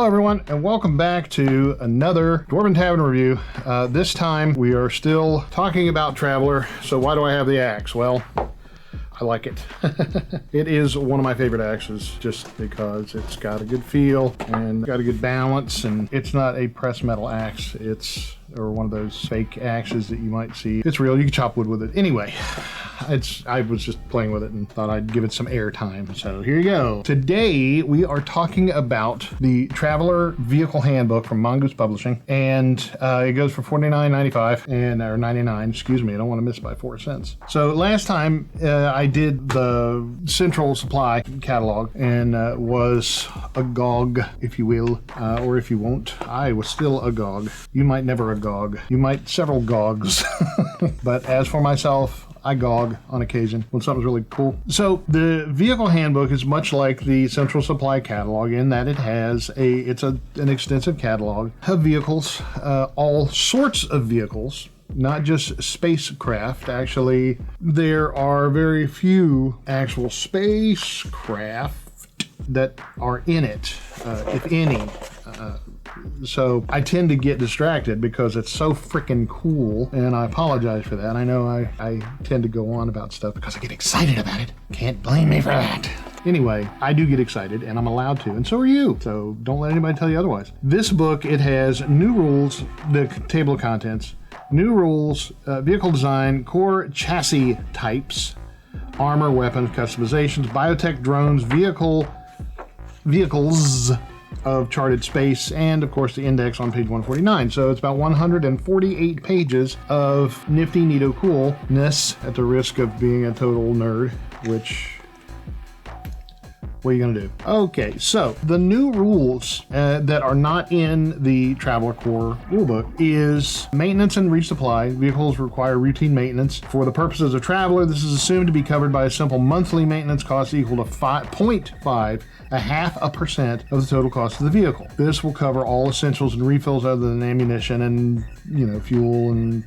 Hello everyone, and welcome back to another Dwarven Tavern review. This time we are still talking about Traveler. So why do I have the axe? Well, I like it. It is one of my favorite axes just because it's got a good feel and got a good balance, and it's not a pressed metal axe. Or one of those fake axes that you might see. It's real, you can chop wood with it. Anyway, I was just playing with it and thought I'd give it some airtime. So here you go. Today we are talking about the Traveler Vehicle Handbook from Mongoose Publishing, and it goes for $49.95 or 99. Excuse me, I don't want to miss by 4 cents. So last time I did the Central Supply catalog and was agog, if you will, or if you won't, I was still agog. You might never agog. You might several gogs. But as for myself, I gog on occasion when something's really cool. So the vehicle handbook is much like the Central Supply catalog in that it has an extensive catalog of vehicles, all sorts of vehicles, not just spacecraft. Actually, there are very few actual spacecraft that are in it, if any. So I tend to get distracted because it's so freaking cool, and I apologize for that. I know I tend to go on about stuff because I get excited about it. Can't blame me for that. Anyway, I do get excited, and I'm allowed to, and so are you. So don't let anybody tell you otherwise. This book, it has new rules, the table of contents, new rules, vehicle design, core chassis types, armor, weapons, customizations, biotech, drones, vehicles of charted space, and of course the index on page 149. So it's about 148 pages of nifty, neato, coolness, at the risk of being a total nerd, which, what are you gonna do? Okay, so the new rules that are not in the Traveler Core rulebook is maintenance and resupply. Vehicles require routine maintenance. For the purposes of Traveler, this is assumed to be covered by a simple monthly maintenance cost equal to 0.5%, a 0.5% of the total cost of the vehicle. This will cover all essentials and refills other than ammunition and, fuel and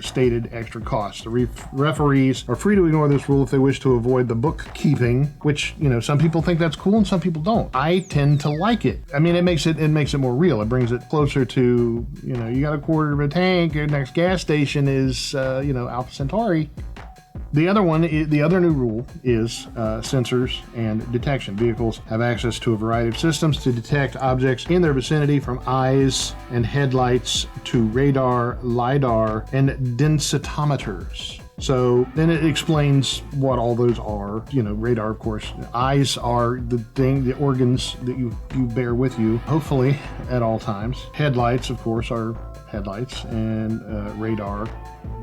stated extra costs. The referees are free to ignore this rule if they wish to avoid the bookkeeping, which, some people think that's cool and some people don't. I tend to like it. I mean, it makes it more real. It brings it closer to, you got a quarter of a tank, your next gas station is, Alpha Centauri. The other new rule is sensors and detection. Vehicles have access to a variety of systems to detect objects in their vicinity, from eyes and headlights to radar, LiDAR, and densitometers. So then it explains what all those are. Radar, of course. Eyes are the organs that you bear with you, hopefully, at all times. Headlights, of course, are headlights, and radar,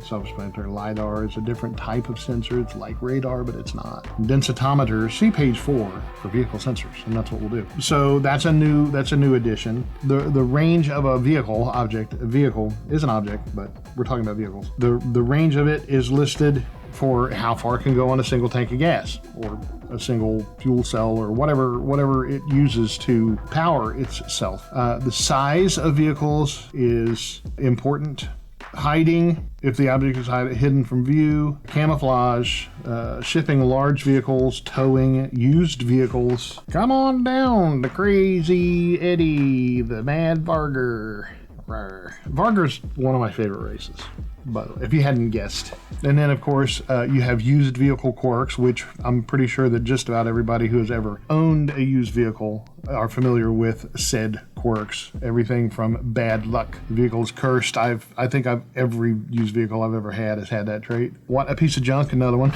self-explanatory. LiDAR is a different type of sensor. It's like radar, but it's not. Densitometers, see page 4 for vehicle sensors, and that's what we'll do. So that's a new addition. The range of a vehicle is an object, but we're talking about vehicles. The range of it is listed for how far it can go on a single tank of gas, or a single fuel cell, or whatever it uses to power itself. The size of vehicles is important. Hiding, if the object is hidden from view. Camouflage, shipping large vehicles, towing used vehicles. Come on down to Crazy Eddie, the Mad Varger. Varger's one of my favorite races, by the way, if you hadn't guessed. And then, of course, you have used vehicle quirks, which I'm pretty sure that just about everybody who has ever owned a used vehicle are familiar with said quirks. Everything from bad luck, vehicle's cursed. I think every used vehicle I've ever had has had that trait. What a piece of junk, another one.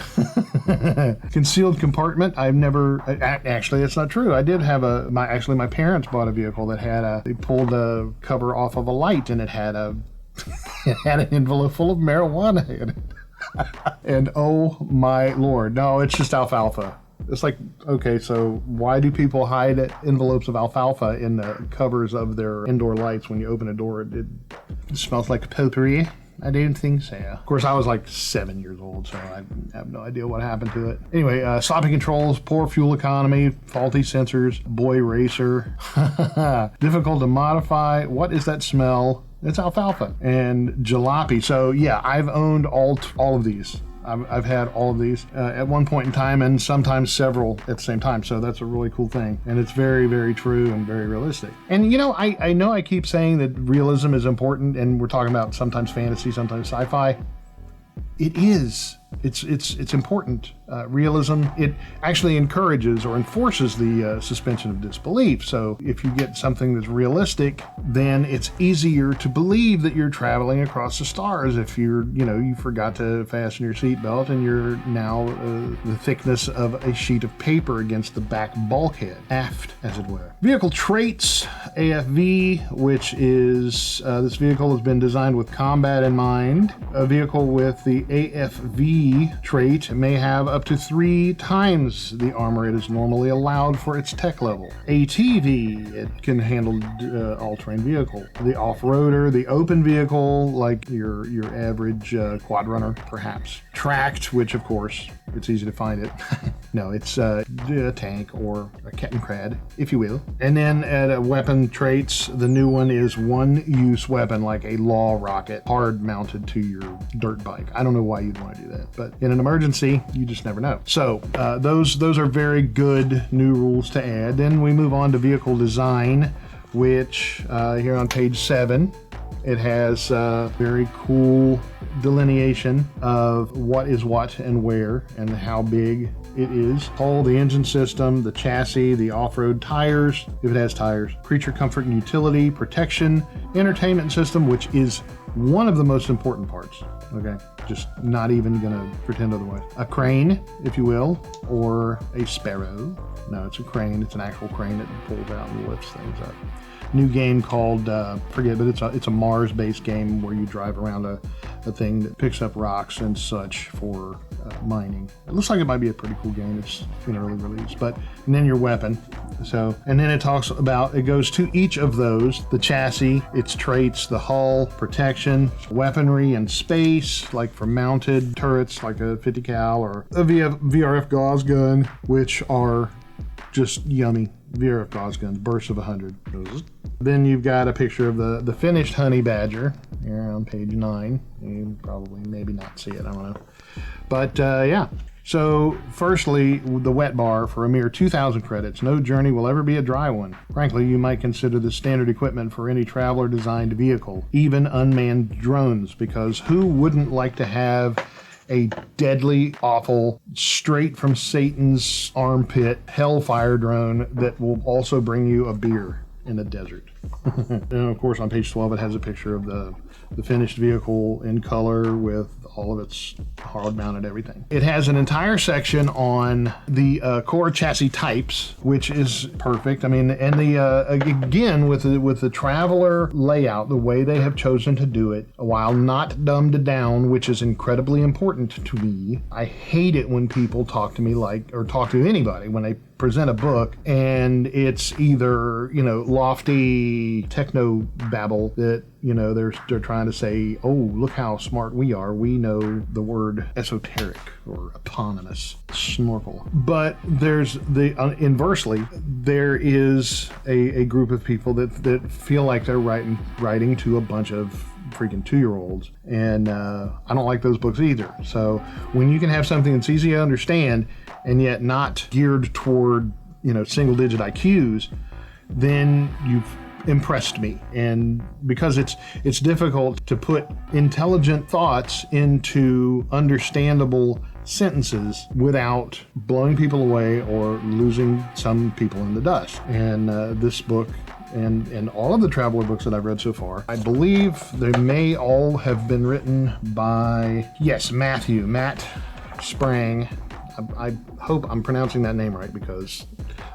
Concealed compartment. I've never, actually, it's not true. I did have my parents bought a vehicle that they pulled a cover off of a light, and it had an envelope full of marijuana in it. And oh my Lord, no, it's just alfalfa. It's like, okay, so why do people hide envelopes of alfalfa in the covers of their indoor lights? When you open a door, it smells like potpourri. I didn't think so. Of course, I was like 7 years old, so I have no idea what happened to it. Anyway, sloppy controls, poor fuel economy, faulty sensors, boy racer, difficult to modify. What is that smell? It's alfalfa. And jalopy. So yeah, I've owned all of these. I've had all of these at one point in time, and sometimes several at the same time. So that's a really cool thing. And it's very, very true and very realistic. And, you know I keep saying that realism is important, and we're talking about sometimes fantasy, sometimes sci-fi. It is. It's important. Realism, it actually encourages or enforces the suspension of disbelief. So if you get something that's realistic, then it's easier to believe that you're traveling across the stars. If you forgot to fasten your seatbelt and you're now the thickness of a sheet of paper against the back bulkhead, aft, as it were. Vehicle traits, AFV, which is this vehicle has been designed with combat in mind. A vehicle with the AFV trait may have up to 3 times the armor it is normally allowed for its tech level. ATV, it can handle all-terrain vehicle. The off-roader, the open vehicle, like your average quad runner, perhaps. Tracked, which of course, it's easy to find it. No, it's a tank or a Kettenkrad, if you will. And then at weapon traits, the new one is one-use weapon, like a law rocket, hard mounted to your dirt bike. I don't know why you'd want to do that, but in an emergency, you just never know. So those are very good new rules to add. Then we move on to vehicle design, which here on page 7, it has very cool delineation of what is what and where and how big it is. Hull, the engine system, the chassis, the off-road tires, if it has tires, creature comfort and utility, protection, entertainment system, which is one of the most important parts. Okay, just not even gonna pretend otherwise. A crane, if you will, or a sparrow. No, it's a crane. It's an actual crane that pulls out and lifts things up. New game called, forget, but it's a Mars-based game where you drive around a thing that picks up rocks and such for mining. It looks like it might be a pretty cool game. It's in early release. And then your weapon. And then it talks about, it goes to each of those, the chassis, its traits, the hull, protection, weaponry and space, like for mounted turrets, like a 50 cal or a VRF gauze gun, which are just yummy. VRF gauze guns, bursts of 100. Then you've got a picture of the finished honey badger here on page 9. You probably maybe not see it, I don't know. But yeah. So firstly, the wet bar for a mere 2,000 credits. No journey will ever be a dry one. Frankly, you might consider this standard equipment for any traveler designed vehicle, even unmanned drones, because who wouldn't like to have a deadly, awful, straight from Satan's armpit hellfire drone that will also bring you a beer in the desert? And of course on page 12 it has a picture of the finished vehicle in color with all of its hard mounted everything. It has an entire section on the core chassis types, which is perfect. I mean, and the again with the traveler layout, the way they have chosen to do it, while not dumbed down, which is incredibly important to me. I hate it when people talk to me or talk to anybody when they present a book and it's either lofty techno babble that they're trying to say, oh, look how smart we are, we know the word esoteric or eponymous, snorkel. But there's inversely, there is a group of people that feel like they're writing to a bunch of freaking 2-year-olds, and I don't like those books either. So when you can have something that's easy to understand and yet not geared toward single digit IQs, then you've impressed me. And because it's difficult to put intelligent thoughts into understandable sentences without blowing people away or losing some people in the dust. And this book and all of the Traveler books that I've read so far, I believe they may all have been written by, Matt Sprang. I hope I'm pronouncing that name right because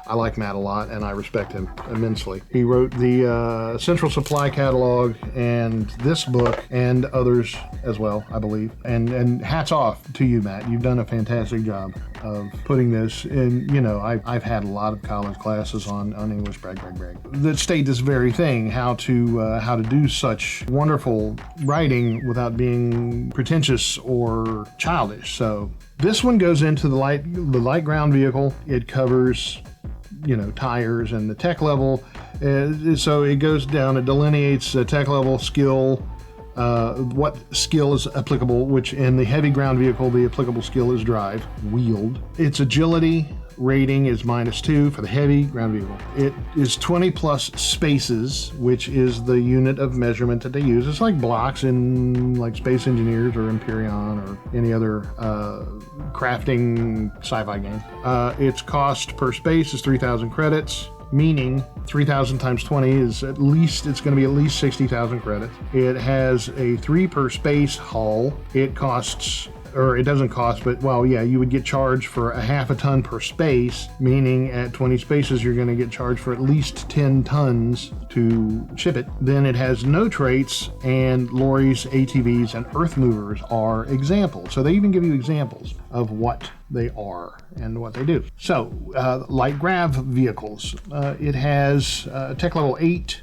I like Matt a lot and I respect him immensely. He wrote the Central Supply Catalog and this book and others as well, I believe. And hats off to you, Matt. You've done a fantastic job of putting this in. I've had a lot of college classes on English, brag, that state this very thing, how to do such wonderful writing without being pretentious or childish. So this one goes into the light ground vehicle. It covers, tires and the tech level. So it goes down, it delineates the tech level, skill, what skill is applicable, which in the heavy ground vehicle, the applicable skill is drive, wield. Its agility rating is -2 for the heavy ground vehicle. It is 20 plus spaces, which is the unit of measurement that they use. It's like blocks in like Space Engineers or Empyrean or any other crafting sci-fi game. Its cost per space is 3,000 credits, meaning 3,000 times 20 is it's going to be at least 60,000 credits. It has a 3 per space hull. It doesn't cost, but well, yeah, you would get charged for a half a ton per space, meaning at 20 spaces, you're going to get charged for at least 10 tons to ship it. Then it has no traits, and lorries, ATVs, and earth movers are examples. So they even give you examples of what they are and what they do. So, light grav vehicles. It has tech level 8.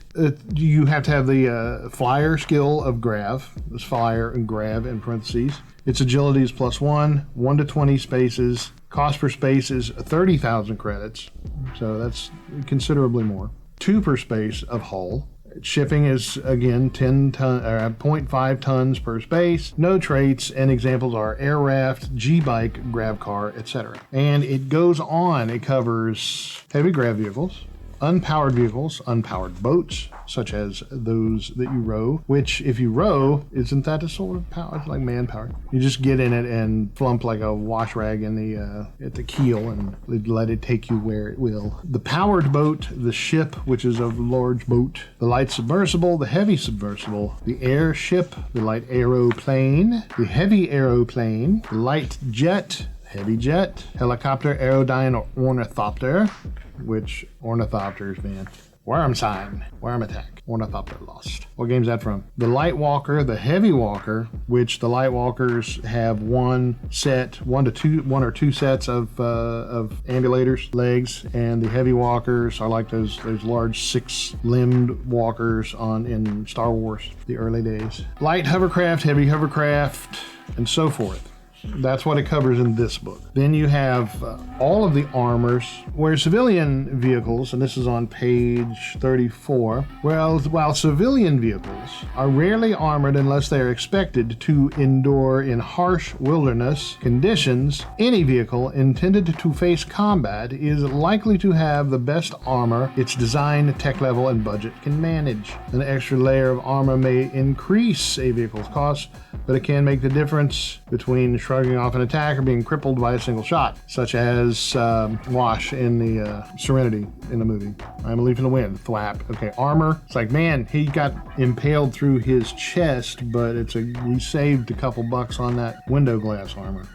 You have to have the flyer skill of grav. There's flyer and grav in parentheses. Its agility is +1, 1 to 20 spaces. Cost per space is 30,000 credits, so that's considerably more. 2 per space of hull. Shipping is again 0.5 tons per space. No traits, and examples are air raft, G-bike, grav car, etc. And it goes on. It covers heavy grav vehicles, unpowered vehicles, unpowered boats, such as those that you row, which if you row, isn't that a sort of power? It's like man-powered. You just get in it and flump like a wash rag in at the keel and let it take you where it will. The powered boat, the ship, which is a large boat, the light submersible, the heavy submersible, the airship, the light aeroplane, the heavy aeroplane, the light jet, heavy jet, helicopter, aerodyne, or ornithopter, which ornithopters, man. Worm sign, worm attack, ornithopter lost. What game's that from? The light walker, the heavy walker, which the light walkers have one or two sets of ambulators, legs, and the heavy walkers are like those large 6-limbed walkers in Star Wars, the early days. Light hovercraft, heavy hovercraft, and so forth. That's what it covers in this book. Then you have all of the armors, where civilian vehicles, and this is on page 34, while civilian vehicles are rarely armored unless they are expected to endure in harsh wilderness conditions, any vehicle intended to face combat is likely to have the best armor its design, tech level, and budget can manage. An extra layer of armor may increase a vehicle's cost, but it can make the difference between shrugging off an attack or being crippled by a single shot, such as Wash in the Serenity in the movie. I'm a leaf in the wind, thwap. Okay, armor. It's like, man, he got impaled through his chest, but he saved a couple bucks on that window glass armor.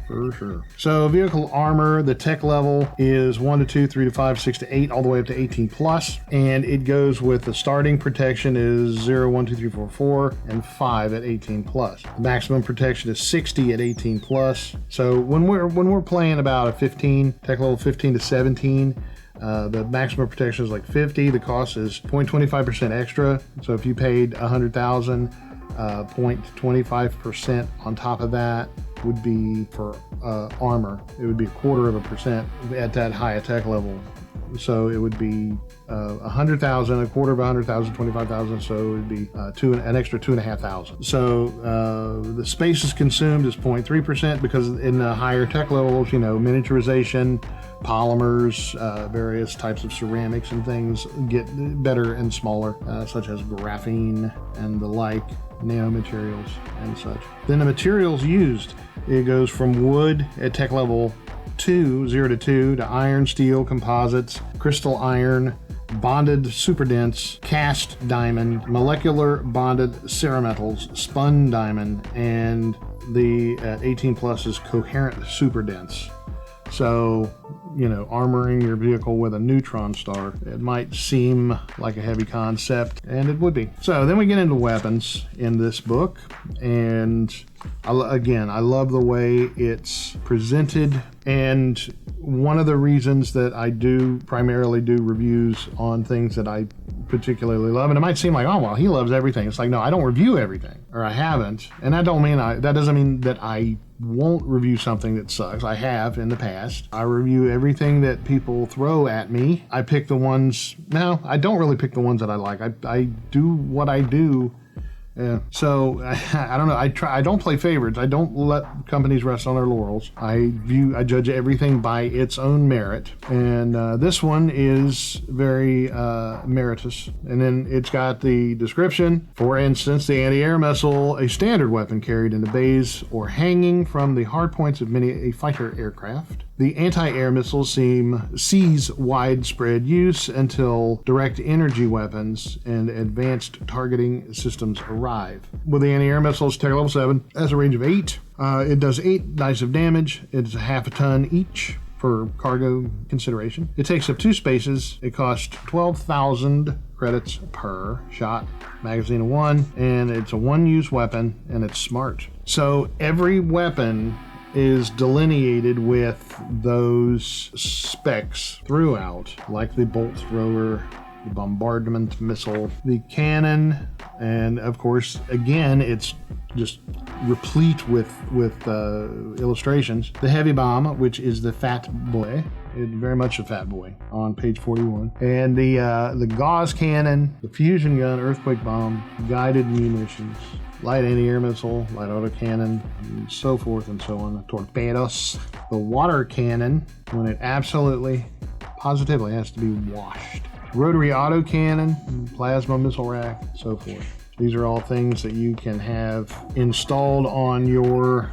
For sure. So vehicle armor, the tech level is 1 to 2, 3 to 5, 6 to 8, all the way up to 18 plus. And it goes with the starting protection is 0, 1, 2, 3, 4, 4, and 5 at 18 plus. The maximum protection is 60 at 18 plus. So when we're playing about a 15, tech level 15 to 17, the maximum protection is like 50. The cost is 0.25% extra. So if you paid 100,000, 0.25% on top of that would be for armor. It would be 1/4% at that high attack level. So it would be 100,000, 1/4 of 100,000, 25,000. So it would be an extra 2,500. So the space is consumed is 0.3% because in the higher tech levels, miniaturization, polymers, various types of ceramics and things get better and smaller, such as graphene and the like, nanomaterials and such. Then the materials used, it goes from wood at tech level 2, 0 to 2, to iron, steel, composites, crystal iron, bonded superdense, cast diamond, molecular bonded cerametals, spun diamond, and the at 18 plus is coherent superdense. So, armoring your vehicle with a neutron star, it might seem like a heavy concept, and it would be. So then we get into weapons in this book, and I love the way it's presented, and one of the reasons that I primarily do reviews on things that I particularly love, and it might seem like, oh, well, he loves everything. It's like, no, I don't review everything, or I haven't, and that doesn't mean that I won't review something that sucks. I have in the past. I review everything that people throw at me. I pick the ones, no, I don't really pick the ones that I like. I do what I do Yeah. So I don't know. I don't play favorites. I don't let companies rest on their laurels. I judge everything by its own merit, and this one is very meritorious. And then it's got the description. For instance, the anti-air missile, a standard weapon carried in the bays or hanging from the hardpoints of many a fighter aircraft. The anti-air missile sees widespread use until direct energy weapons and advanced targeting systems arrive. With the anti-air missiles, Tech Level 7 has a range of 8. It does 8 dice of damage. It's a half a ton each for cargo consideration. It takes up 2 spaces. It costs 12,000 credits per shot. Magazine of 1, and it's a one-use weapon, and it's smart. So every weapon is delineated with those specs throughout, like the bolt thrower, the bombardment missile, the cannon, and of course, again, it's just replete with illustrations. The heavy bomb, which is the fat boy, it's very much a fat boy on page 41, and the gauze cannon, the fusion gun, earthquake bomb, guided munitions, light anti-air missile, light autocannon, and so forth and so on. The torpedoes, the water cannon, when it absolutely, positively has to be washed. Rotary autocannon, plasma missile rack, so forth. These are all things that you can have installed on your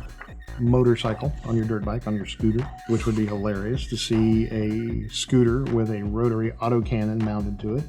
motorcycle, on your dirt bike, on your scooter, which would be hilarious to see a scooter with a rotary autocannon mounted to it.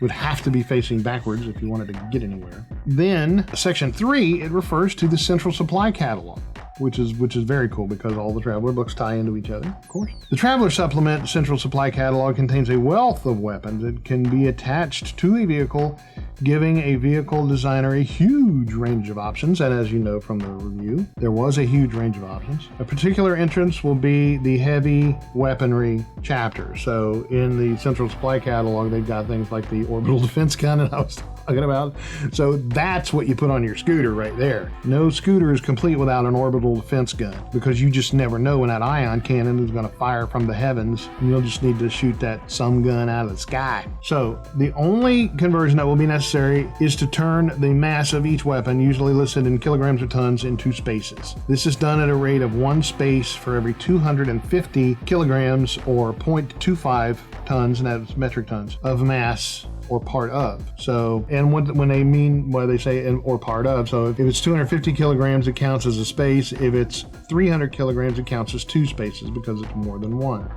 Would have to be facing backwards if you wanted to get anywhere. Then, section 3, it refers to the central supply catalog, which is very cool because all the Traveler books tie into each other, of course. The Traveler Supplement Central Supply Catalog contains a wealth of weapons that can be attached to a vehicle, giving a vehicle designer a huge range of options. And as you know from the review, there was a huge range of options. A particular entrance will be the heavy weaponry chapter. So in the Central Supply Catalog, they've got things like the orbital defense gun that I was talking about. So that's what you put on your scooter right there. No scooter is complete without an orbital defense gun, because you just never know when that ion cannon is going to fire from the heavens, and you'll just need to shoot that some gun out of the sky. So the only conversion that will be necessary is to turn the mass of each weapon, usually listed in kilograms or tons, into spaces. This is done at a rate of 1 space for every 250 kilograms or 0.25 tons, and that's metric tons, of mass or part of. So, and when they mean, well, they say or part of, so if it's 250 kilograms, it counts as a space. If it's 300 kilograms, it counts as 2 spaces because it's more than 1,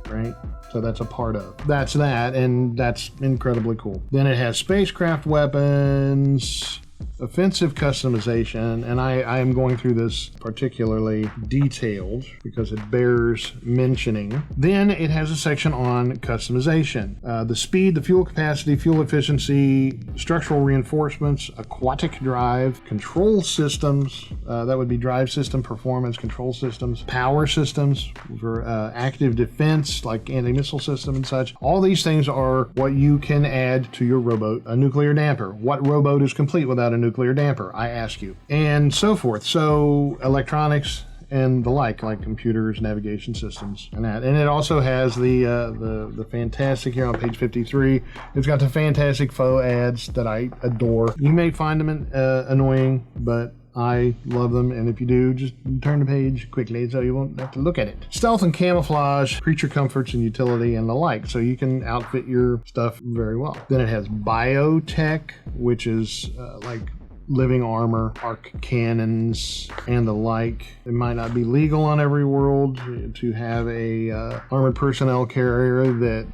right? So that's a part of. That's that, and that's incredibly cool. Then it has spacecraft weapons, offensive customization, and I am going through this particularly detailed because it bears mentioning. Then it has a section on customization. The speed, the fuel capacity, fuel efficiency, structural reinforcements, aquatic drive, control systems, that would be drive system performance, control systems, power systems for active defense like anti-missile system and such. All these things are what you can add to your rowboat. A nuclear damper. What rowboat is complete without a nuclear damper, I ask you, and so forth. So electronics and the like computers, navigation systems, and that. And it also has the fantastic, here on page 53, it's got the fantastic faux ads that I adore. You may find them annoying, but I love them, and if you do, just turn the page quickly so you won't have to look at it. Stealth and camouflage, creature comforts and utility, and the like, so you can outfit your stuff very well. Then it has biotech, which is like living armor, arc cannons, and the like. It might not be legal on every world to have a armored personnel carrier that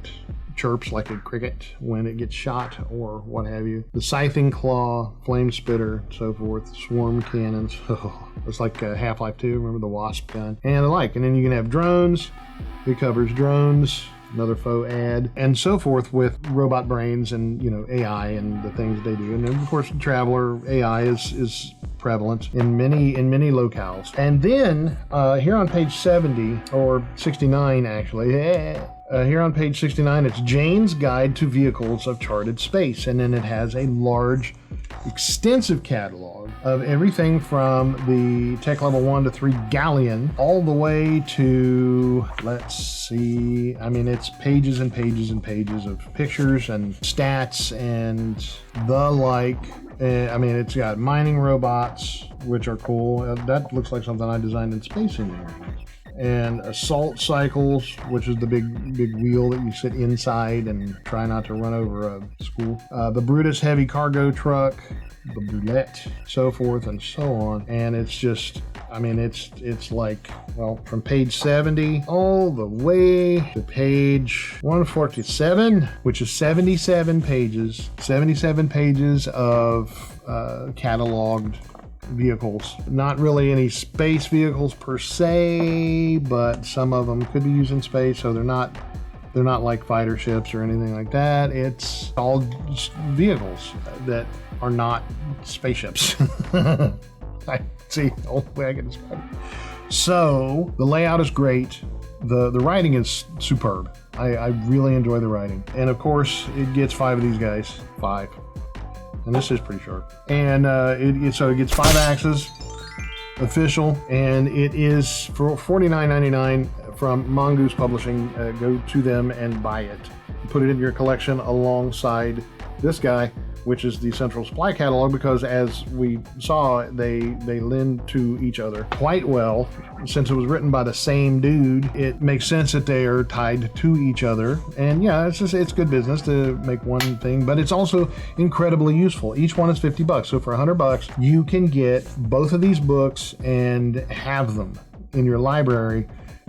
chirps like a cricket when it gets shot or what have you. The scything claw, flame spitter, so forth, swarm cannons. It's like Half-Life 2, remember the wasp gun, and the like. And then you can have drones. It covers drones, another faux ad, and so forth, with robot brains and, you know, AI and the things they do. And then, of course, the Traveler AI is prevalent in many locales. And then here on page 70, or 69 actually, here on page 69, it's Jane's Guide to Vehicles of Charted Space, and then it has a large, extensive catalog of everything from the Tech Level 1 to 3 Galleon, all the way to, let's see, I mean, it's pages and pages and pages of pictures and stats and the like. I mean, it's got mining robots, which are cool. That looks like something I designed in Space Engineering. And assault cycles, which is the big wheel that you sit inside and try not to run over a school. The Brutus heavy cargo truck, the Boulette, so forth and so on. And it's just, I mean, it's like, well, from page 70 all the way to page 147, which is 77 pages. 77 pages of cataloged vehicles. Not really any space vehicles per se, but some of them could be used in space, so they're not like fighter ships or anything like that. It's all vehicles that are not spaceships. I see the only way I can describe it. So the layout is great. The writing is superb. I really enjoy the writing. And of course it gets 5 of these guys. 5. And this is pretty short. And so it gets 5 axes, official, and it is for $49.99 from Mongoose Publishing. Go to them and buy it. Put it in your collection alongside this guy, which is the Central Supply catalog, because as we saw, they lend to each other quite well. Since it was written by the same dude, it makes sense that they are tied to each other. And yeah, it's good business to make one thing, but it's also incredibly useful. Each one is $50, so for $100, you can get both of these books and have them in your library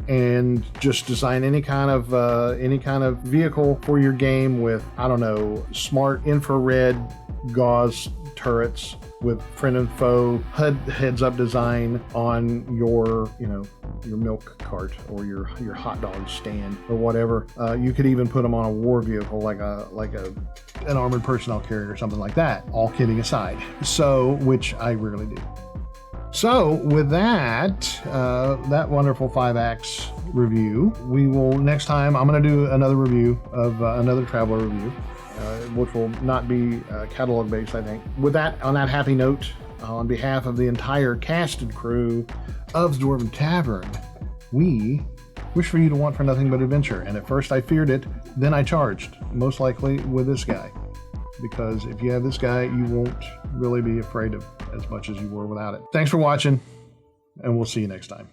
and just design any kind of vehicle for your game with, I don't know, smart infrared gauze turrets with friend and foe heads up design on your milk cart or your hot dog stand or whatever. You could even put them on a war vehicle like an armored personnel carrier or something like that, all kidding aside. So, which I rarely do. So with that wonderful 5-axe review, we will next time, I'm going to do another review of another Traveler review, which will not be catalog based, I think. With that, on that happy note, on behalf of the entire cast and crew of Dwarven Tavern, we wish for you to want for nothing but adventure. And at first I feared it, then I charged, most likely with this guy. Because if you have this guy, you won't really be afraid of as much as you were without it. Thanks for watching, and we'll see you next time.